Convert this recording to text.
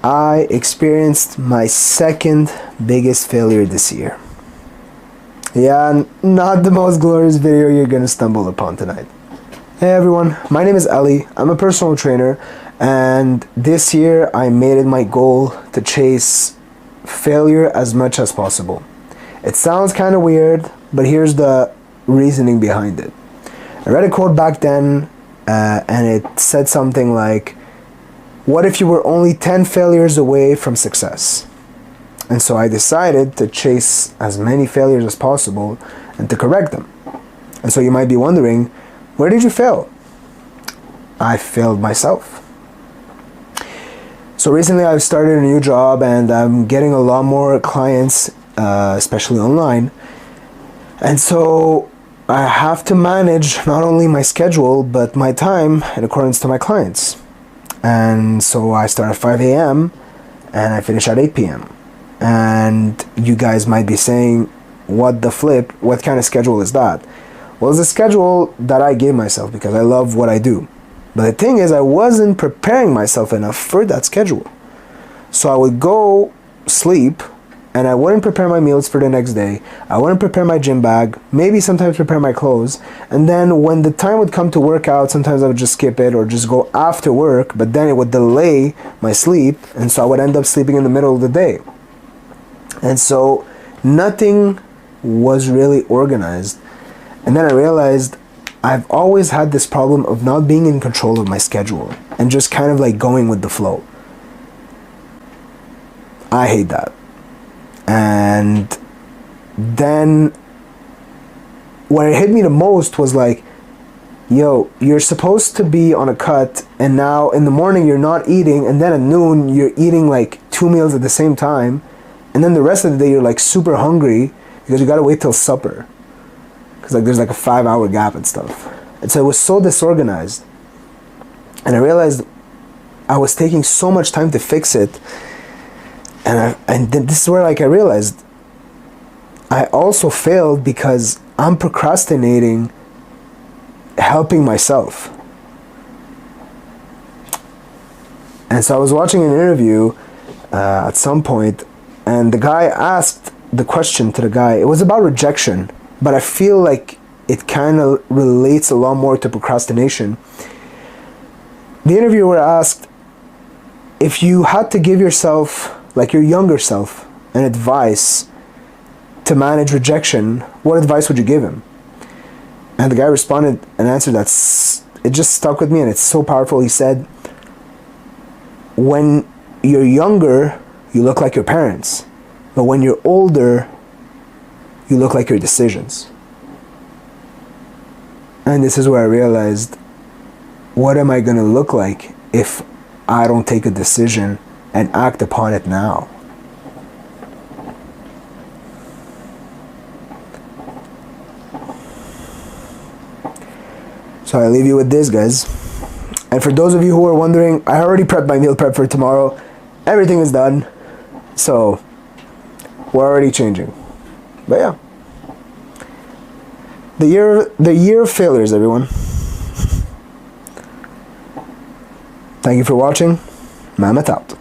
I experienced my second biggest failure this year. Yeah, not the most glorious video you're gonna stumble upon tonight. Hey everyone, my name is Ali. I'm a personal trainer, and this year I made it my goal to chase failure as much as possible. It sounds kind of weird, but here's the reasoning behind it. I read a quote back then, and it said something like, what if you were only 10 failures away from success? And so I decided to chase as many failures as possible and to correct them. And so you might be wondering, where did you fail? I failed myself. So recently I've started a new job and I'm getting a lot more clients, especially online. And so I have to manage not only my schedule, but my time in accordance to my clients. And so I start at 5 a.m. and I finish at 8 p.m. And you guys might be saying, what the flip? What kind of schedule is that? Well, it's a schedule that I gave myself because I love what I do. But the thing is, I wasn't preparing myself enough for that schedule. So I would go sleep and I wouldn't prepare my meals for the next day. I wouldn't prepare my gym bag, maybe sometimes prepare my clothes. And then when the time would come to work out, sometimes I would just skip it or just go after work, but then it would delay my sleep. And so I would end up sleeping in the middle of the day. And so nothing was really organized. And then I realized I've always had this problem of not being in control of my schedule and just kind of like going with the flow. I hate that. And then what it hit me the most was like, yo, you're supposed to be on a cut, and now in the morning you're not eating, and then at noon you're eating like 2 meals at the same time, and then the rest of the day you're like super hungry because you gotta wait till supper because like there's like a 5-hour gap and stuff. And so it was so disorganized, and I realized I was taking so much time to fix it. And then this is where like I realized I also failed because I'm procrastinating helping myself. And so I was watching an interview at some point, and the guy asked the question to the guy. It was about rejection, but I feel like it kind of relates a lot more to procrastination. The interviewer asked, if you had to give yourself, like your younger self, an advice to manage rejection, what advice would you give him? And the guy responded an answer it just stuck with me, and it's so powerful. He said, when you're younger, you look like your parents, but when you're older, you look like your decisions. And this is where I realized, what am I going to look like if I don't take a decision and act upon it now? So I leave you with this, guys. And for those of you who are wondering, I already prepped my meal prep for tomorrow. Everything is done. So we're already changing. But yeah. The year of failures, everyone. Thank you for watching. Mamet out.